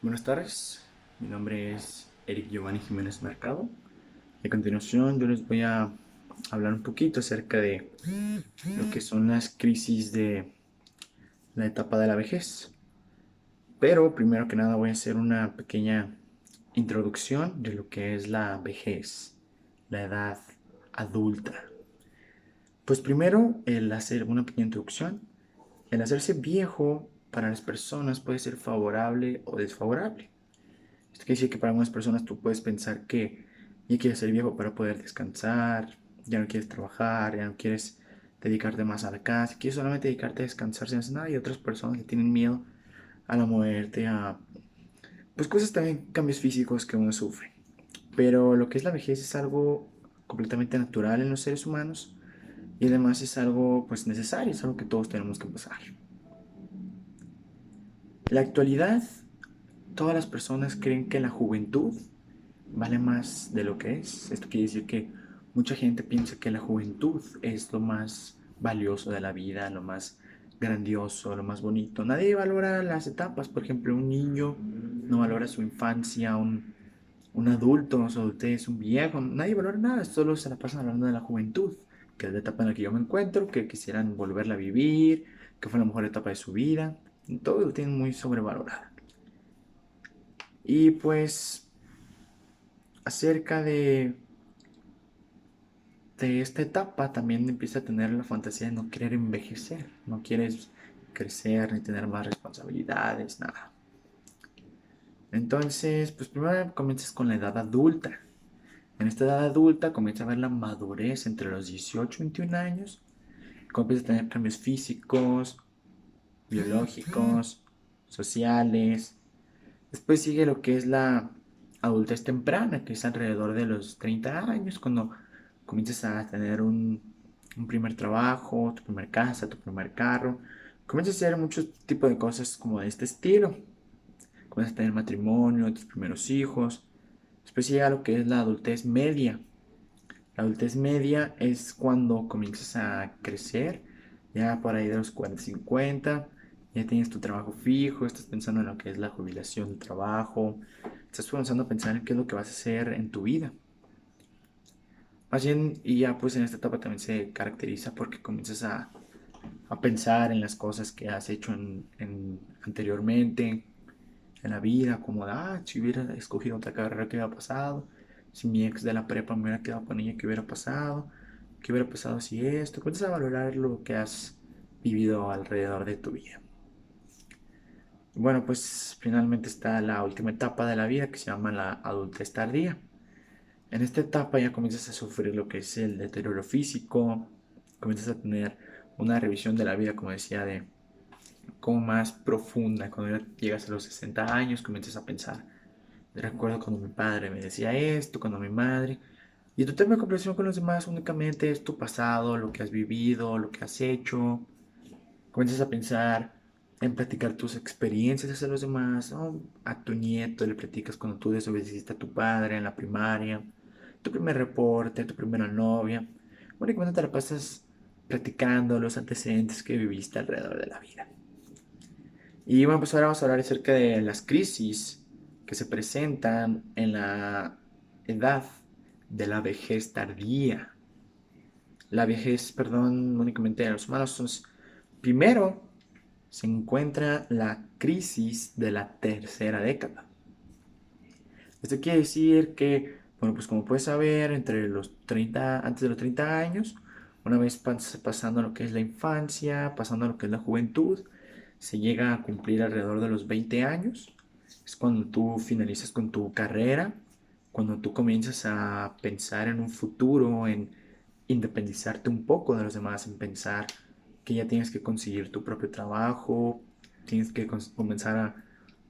Buenas tardes, mi nombre es Eric Giovanni Jiménez Mercado. A continuación yo les voy a hablar un poquito acerca de lo que son las crisis de la etapa de la vejez. Pero primero que nada voy a hacer una pequeña introducción de lo que es la vejez, la edad adulta. Pues primero el hacer una pequeña introducción. El hacerse viejo para las personas puede ser favorable o desfavorable. Esto quiere decir que para algunas personas tú puedes pensar que ya quieres ser viejo para poder descansar, ya no quieres trabajar, ya no quieres dedicarte más a la casa, quieres solamente dedicarte a descansar sin hacer nada, y otras personas que tienen miedo a la muerte, a pues cosas también, cambios físicos que uno sufre. Pero lo que es la vejez es algo completamente natural en los seres humanos y además es algo pues necesario, es algo que todos tenemos que pasar. En la actualidad, todas las personas creen que la juventud vale más de lo que es. Esto quiere decir que mucha gente piensa que la juventud es lo más valioso de la vida, lo más grandioso, lo más bonito. Nadie valora las etapas. Por ejemplo, un niño no valora su infancia, un adulto, su adultez, un viejo. Nadie valora nada. Solo se la pasan hablando de la juventud, que es la etapa en la que yo me encuentro, que quisieran volverla a vivir, que fue la mejor etapa de su vida. Todo lo tienen muy sobrevalorado. Y pues acerca de esta etapa también empieza a tener la fantasía de no querer envejecer, no quieres crecer ni tener más responsabilidades, nada. Entonces, pues primero comienzas con la edad adulta. En esta edad adulta comienza a ver la madurez entre los 18 y 21 años, comienza a tener cambios físicos, biológicos, sociales. Después sigue lo que es la adultez temprana, que es alrededor de los 30 años, cuando comienzas a tener un primer trabajo, tu primer casa, tu primer carro. Comienzas a hacer muchos tipos de cosas como de este estilo. Comienzas a tener matrimonio, tus primeros hijos. Después llega lo que es la adultez media. La adultez media es cuando comienzas a crecer, ya por ahí de los 40, 50, ya tienes tu trabajo fijo, estás pensando en lo que es la jubilación, tu trabajo, estás comenzando a pensar en qué es lo que vas a hacer en tu vida. Más bien, y ya pues en esta etapa también se caracteriza porque comienzas a pensar en las cosas que has hecho anteriormente en la vida, como de, si hubiera escogido otra carrera, ¿qué hubiera pasado? Si mi ex de la prepa me hubiera quedado con ella, ¿qué hubiera pasado? ¿Qué hubiera pasado si esto? Comienzas a valorar lo que has vivido alrededor de tu vida. Bueno, pues finalmente está la última etapa de la vida que se llama la adultez tardía. En esta etapa ya comienzas a sufrir lo que es el deterioro físico, comienzas a tener una revisión de la vida, como decía, de como más profunda. Cuando ya llegas a los 60 años, comienzas a pensar. Recuerdo cuando mi padre me decía esto, cuando mi madre. Y tu tema de comprensión con los demás únicamente es tu pasado, lo que has vivido, lo que has hecho. Comienzas a pensar en platicar tus experiencias hacia los demás, ¿no? A tu nieto le platicas cuando tú desobedeciste a tu padre en la primaria, tu primer reporte, tu primera novia. Únicamente te la pasas platicando los antecedentes que viviste alrededor de la vida. Y bueno, pues ahora vamos a hablar acerca de las crisis que se presentan en la edad de la vejez tardía. La vejez, perdón, únicamente de los humanos. Entonces, primero se encuentra la crisis de la tercera década. Esto quiere decir que, bueno, pues como puedes saber, entre los 30, antes de los 30 años, una vez pasando lo que es la infancia, pasando lo que es la juventud, se llega a cumplir alrededor de los 20 años. Es cuando tú finalizas con tu carrera, cuando tú comienzas a pensar en un futuro, en independizarte un poco de los demás, en pensar que ya tienes que conseguir tu propio trabajo, tienes que comenzar a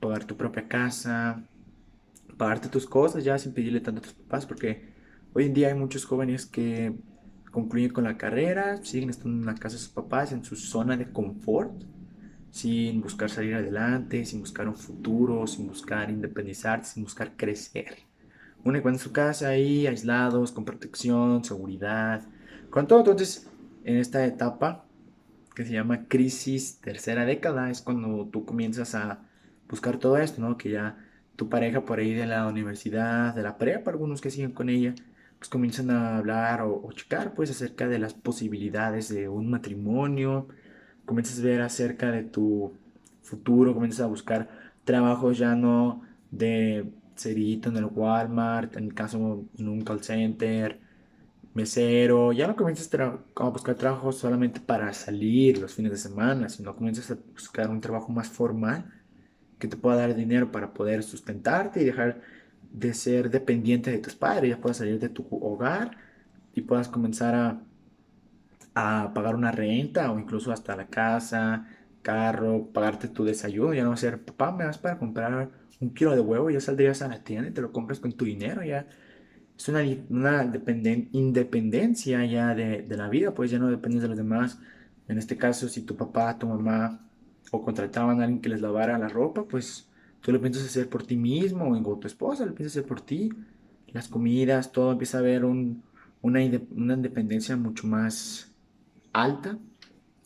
pagar tu propia casa, pagarte tus cosas ya sin pedirle tanto a tus papás, porque hoy en día hay muchos jóvenes que concluyen con la carrera, siguen estando en la casa de sus papás, en su zona de confort, sin buscar salir adelante, sin buscar un futuro, sin buscar independizarse, sin buscar crecer. Uno encuentra su casa ahí, aislados, con protección, seguridad, con todo. Entonces, en esta etapa que se llama crisis tercera década, es cuando tú comienzas a buscar todo esto, ¿no? Que ya tu pareja por ahí de la universidad, de la prepa, algunos que siguen con ella, pues comienzan a hablar o checar pues acerca de las posibilidades de un matrimonio, comienzas a ver acerca de tu futuro, comienzas a buscar trabajos ya no de cerito en el Walmart, en el caso en un call center, mesero, ya no comienzas a buscar trabajo solamente para salir los fines de semana, sino comienzas a buscar un trabajo más formal que te pueda dar dinero para poder sustentarte y dejar de ser dependiente de tus padres, ya puedas salir de tu hogar y puedas comenzar a pagar una renta o incluso hasta la casa, carro, pagarte tu desayuno, ya no va a ser, papá, me vas para comprar un kilo de huevo, ya saldrías a la tienda y te lo compras con tu dinero, ya es una independencia ya de la vida, pues ya no dependes de los demás. En este caso, si tu papá, tu mamá o contrataban a alguien que les lavara la ropa, pues tú lo piensas hacer por ti mismo o tu esposa lo piensas hacer por ti. Las comidas, todo empieza a haber una independencia mucho más alta.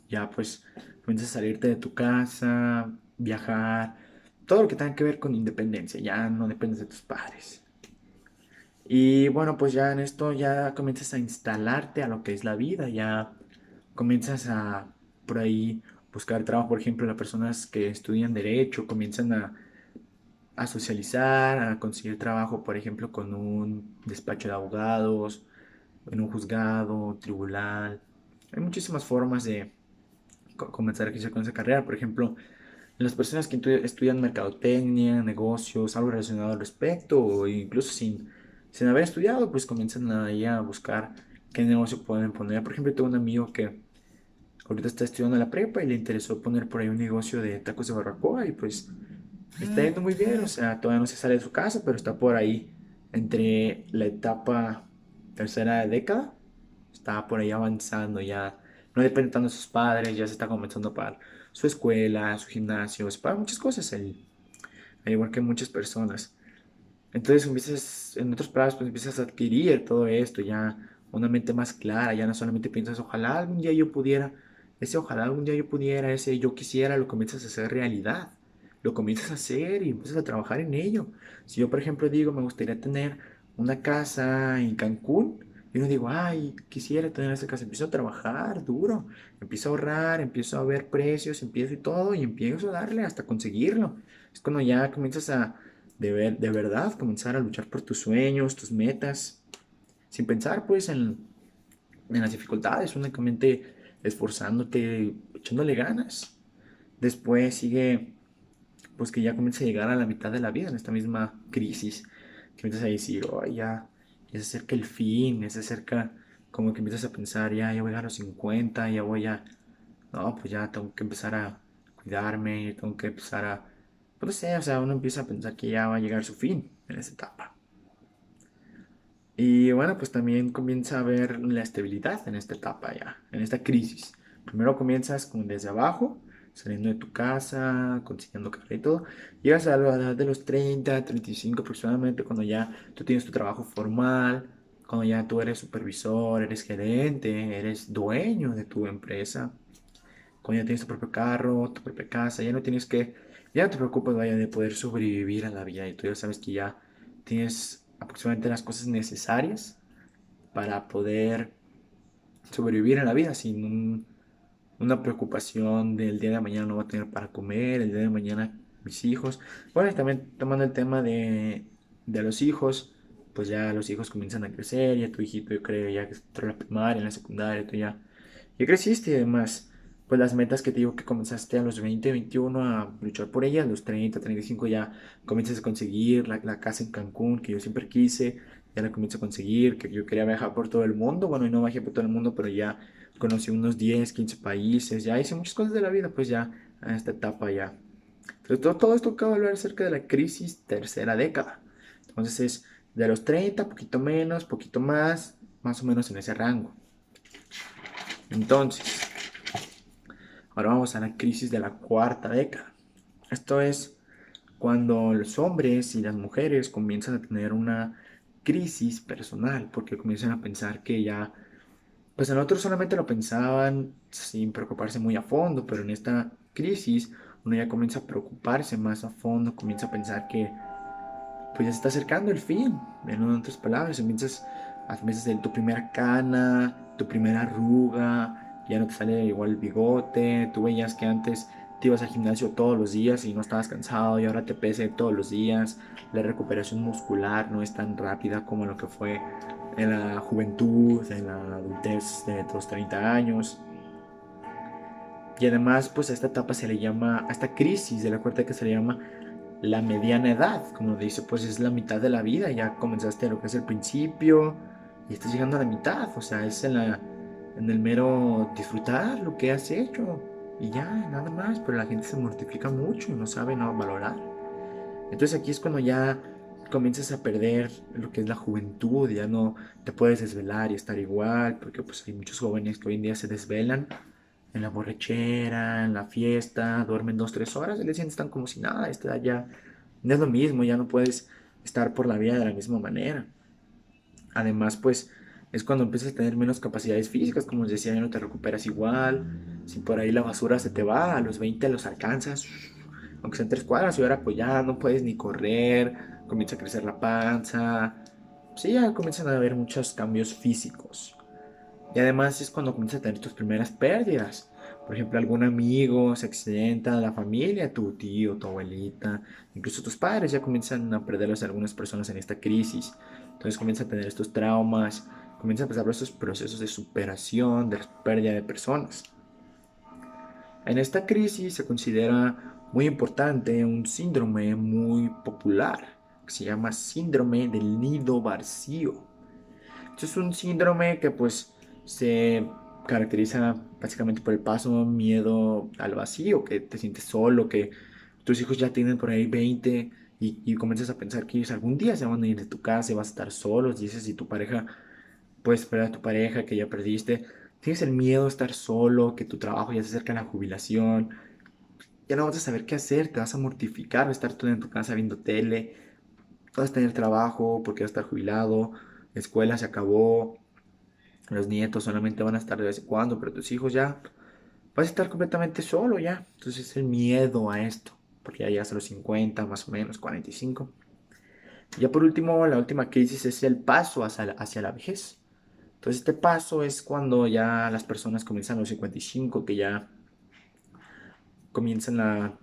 Ya pues comienzas a salirte de tu casa, viajar, todo lo que tenga que ver con independencia, ya no dependes de tus padres. Y bueno, pues ya en esto ya comienzas a instalarte a lo que es la vida, ya comienzas a por ahí buscar trabajo, por ejemplo, las personas que estudian derecho comienzan a socializar, a conseguir trabajo, por ejemplo, con un despacho de abogados, en un juzgado, tribunal. Hay muchísimas formas de comenzar a crecer con esa carrera, por ejemplo, las personas que estudian mercadotecnia, negocios, algo relacionado al respecto, o incluso sin haber estudiado, pues comienzan ahí a buscar qué negocio pueden poner. Por ejemplo, tengo un amigo que ahorita está estudiando la prepa y le interesó poner por ahí un negocio de tacos de barbacoa y pues está yendo muy bien, o sea, todavía no se sale de su casa, pero está por ahí entre la etapa tercera década, está por ahí avanzando ya, no depende tanto de sus padres, ya se está comenzando a pagar su escuela, su gimnasio, se paga muchas cosas, al igual que muchas personas. Entonces empiezas, en otras palabras, pues empiezas a adquirir todo esto, ya una mente más clara, ya no solamente piensas, ojalá algún día yo pudiera, ese ojalá algún día yo pudiera, ese yo quisiera, lo comienzas a hacer realidad, lo comienzas a hacer y empiezas a trabajar en ello. Si yo, por ejemplo, digo, me gustaría tener una casa en Cancún, yo no digo, ay, quisiera tener esa casa, empiezo a trabajar duro, empiezo a ahorrar, empiezo a ver precios, empiezo y todo, y empiezo a darle hasta conseguirlo. Es cuando ya comienzas de verdad comenzar a luchar por tus sueños, tus metas, sin pensar pues en las dificultades, únicamente esforzándote, echándole ganas. Después sigue pues que ya comienza a llegar a la mitad de la vida en esta misma crisis, que empiezas a decir, oh, ya se acerca el fin, ya se acerca como que empiezas a pensar, ya voy a los 50, ya voy a, no, pues ya tengo que empezar a cuidarme, tengo que empezar a, pues no sé, o sea, uno empieza a pensar que ya va a llegar su fin en esa etapa. Y bueno, pues también comienza a haber la estabilidad en esta etapa ya, en esta crisis. Primero comienzas como desde abajo, saliendo de tu casa, consiguiendo carrera y todo. Llegas a la edad de los 30, 35 aproximadamente, cuando ya tú tienes tu trabajo formal, cuando ya tú eres supervisor, eres gerente, eres dueño de tu empresa, cuando ya tienes tu propio carro, tu propia casa, ya no te preocupas, vaya, de poder sobrevivir a la vida y tú ya sabes que ya tienes aproximadamente las cosas necesarias para poder sobrevivir en la vida sin una preocupación del día de mañana no voy a tener para comer, el día de mañana mis hijos. Bueno, y también tomando el tema de los hijos, pues ya los hijos comienzan a crecer, ya tu hijito yo creo ya que entró en la primaria, en la secundaria, tú ya creciste y además, pues las metas que te digo que comenzaste a los 20 21 a luchar por ellas, a los 30 35 ya comienzas a conseguir la casa en Cancún que yo siempre quise, ya la comienzo a conseguir, que yo quería viajar por todo el mundo, bueno, y no viajé por todo el mundo, pero ya conocí unos 10 15 países, ya hice muchas cosas de la vida, pues ya en esta etapa ya. Entonces todo esto acaba de hablar acerca de la crisis tercera década. Entonces es de los 30 poquito menos, poquito más o menos en ese rango. Entonces, ahora vamos a la crisis de la cuarta década. Esto es cuando los hombres y las mujeres comienzan a tener una crisis personal, porque comienzan a pensar que ya, pues en otros solamente lo pensaban sin preocuparse muy a fondo, pero en esta crisis uno ya comienza a preocuparse más a fondo, comienza a pensar que pues ya se está acercando el fin. En otras palabras, comienzas a tener tu primera cana, tu primera arruga, ya no te sale igual el bigote. Tú veías que antes te ibas al gimnasio todos los días y no estabas cansado y ahora te pese todos los días. La recuperación muscular no es tan rápida como lo que fue en la juventud, en la adultez de los 30 años. Y además, pues a esta etapa se le llama, a esta crisis de la cuarta que se le llama la mediana edad, como dice, pues es la mitad de la vida, ya comenzaste lo que es el principio y estás llegando a la mitad, o sea, es en el mero disfrutar lo que has hecho y ya, nada más, pero la gente se mortifica mucho y no sabe no valorar. Entonces aquí es cuando ya comienzas a perder lo que es la juventud, ya no te puedes desvelar y estar igual, porque pues hay muchos jóvenes que hoy en día se desvelan en la borrachera, en la fiesta, duermen 2, 3 horas, y le sienten están como si nada, esta edad ya no es lo mismo, ya no puedes estar por la vida de la misma manera. Además, pues es cuando empiezas a tener menos capacidades físicas, como les decía, ya no te recuperas igual, si por ahí la basura se te va, a los 20 los alcanzas, aunque sean 3 cuadras, y ahora pues ya no puedes ni correr, comienza a crecer la panza, sí, ya comienzan a haber muchos cambios físicos. Y además es cuando comienzas a tener tus primeras pérdidas. Por ejemplo, algún amigo se accidenta, la familia, tu tío, tu abuelita, incluso tus padres ya comienzan a perderlos a algunas personas en esta crisis. Entonces comienzan a tener estos traumas, comienzan a pasar por estos procesos de superación, de pérdida de personas. En esta crisis se considera muy importante un síndrome muy popular que se llama síndrome del nido vacío. Esto es un síndrome que pues se caracteriza básicamente por el paso, miedo al vacío, que te sientes solo, que tus hijos ya tienen por ahí 20 y comienzas a pensar que ellos algún día se van a ir de tu casa y vas a estar solos, dices, y tu pareja, puedes esperar a tu pareja que ya perdiste, tienes el miedo de estar solo, que tu trabajo ya se acerca a la jubilación, ya no vas a saber qué hacer, te vas a mortificar, vas a estar tú en tu casa viendo tele, vas a tener trabajo porque vas a estar jubilado, la escuela se acabó, los nietos solamente van a estar de vez en cuando, pero tus hijos ya vas a estar completamente solo ya. Entonces el miedo a esto, porque ya llegas a los 50, más o menos, 45. Y ya por último, la última crisis es el paso hacia la vejez. Entonces este paso es cuando ya las personas comienzan a los 55, que ya comienzan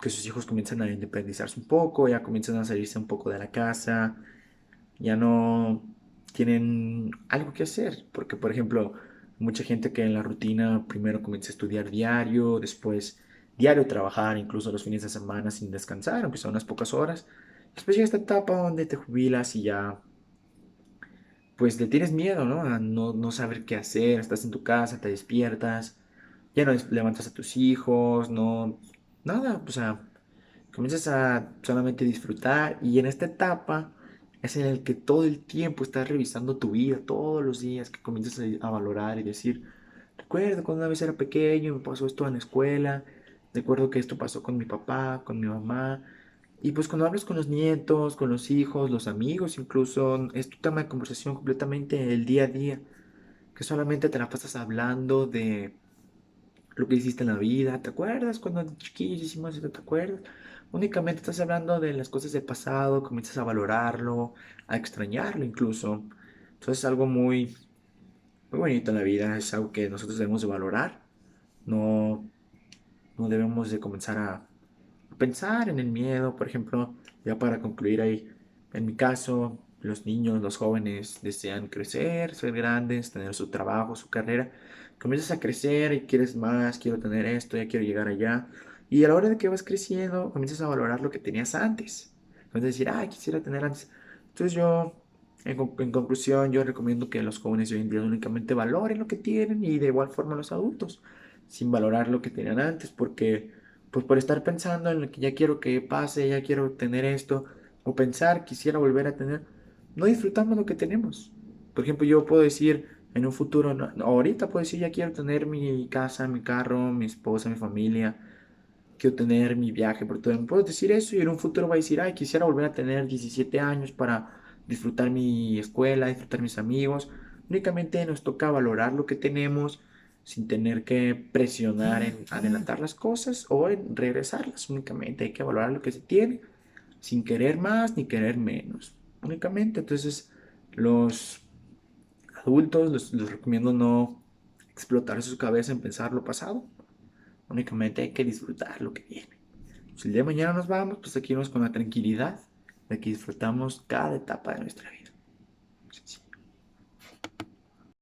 que sus hijos comienzan a independizarse un poco, ya comienzan a salirse un poco de la casa, ya no tienen algo que hacer, porque por ejemplo, mucha gente que en la rutina primero comienza a estudiar diario, después diario trabajar, incluso los fines de semana sin descansar, aunque son unas pocas horas, después llega esta etapa donde te jubilas y ya pues le tienes miedo, ¿no? A no saber qué hacer, estás en tu casa, te despiertas, ya no levantas a tus hijos, no, nada, o sea, comienzas a solamente disfrutar y en esta etapa es en el que todo el tiempo estás revisando tu vida, todos los días que comienzas a valorar y decir, recuerdo cuando una vez era pequeño y me pasó esto en la escuela, recuerdo que esto pasó con mi papá, con mi mamá. Y pues cuando hablas con los nietos, con los hijos, los amigos incluso, es tu tema de conversación completamente el día a día, que solamente te la pasas hablando de lo que hiciste en la vida, ¿te acuerdas cuando de chiquillos hicimos esto? ¿Te acuerdas? Únicamente estás hablando de las cosas del pasado, comienzas a valorarlo, a extrañarlo incluso. Entonces es algo muy, muy bonito en la vida, es algo que nosotros debemos de valorar, no, no debemos de comenzar a pensar en el miedo, por ejemplo, ya para concluir ahí, en mi caso, los niños, los jóvenes desean crecer, ser grandes, tener su trabajo, su carrera. Comienzas a crecer y quieres más, quiero tener esto, ya quiero llegar allá. Y a la hora de que vas creciendo, comienzas a valorar lo que tenías antes. Comienzas a decir, ah, quisiera tener antes. Entonces yo, en conclusión, yo recomiendo que los jóvenes de hoy en día únicamente valoren lo que tienen y de igual forma los adultos, sin valorar lo que tenían antes, porque pues por estar pensando en lo que ya quiero que pase, ya quiero tener esto, o pensar, quisiera volver a tener, no disfrutamos lo que tenemos. Por ejemplo, yo puedo decir en un futuro, ahorita puedo decir, ya quiero tener mi casa, mi carro, mi esposa, mi familia, quiero tener mi viaje por todo. Puedo decir eso y en un futuro voy a decir, ay, quisiera volver a tener 17 años para disfrutar mi escuela, disfrutar mis amigos. Únicamente nos toca valorar lo que tenemos sin tener que presionar en adelantar las cosas o en regresarlas. Únicamente hay que valorar lo que se tiene, sin querer más ni querer menos. Únicamente, entonces, los adultos les recomiendo no explotar su cabeza en pensar lo pasado. Únicamente hay que disfrutar lo que viene. Si el día de mañana nos vamos, pues aquí vamos con la tranquilidad de que disfrutamos cada etapa de nuestra vida. Sí, sí.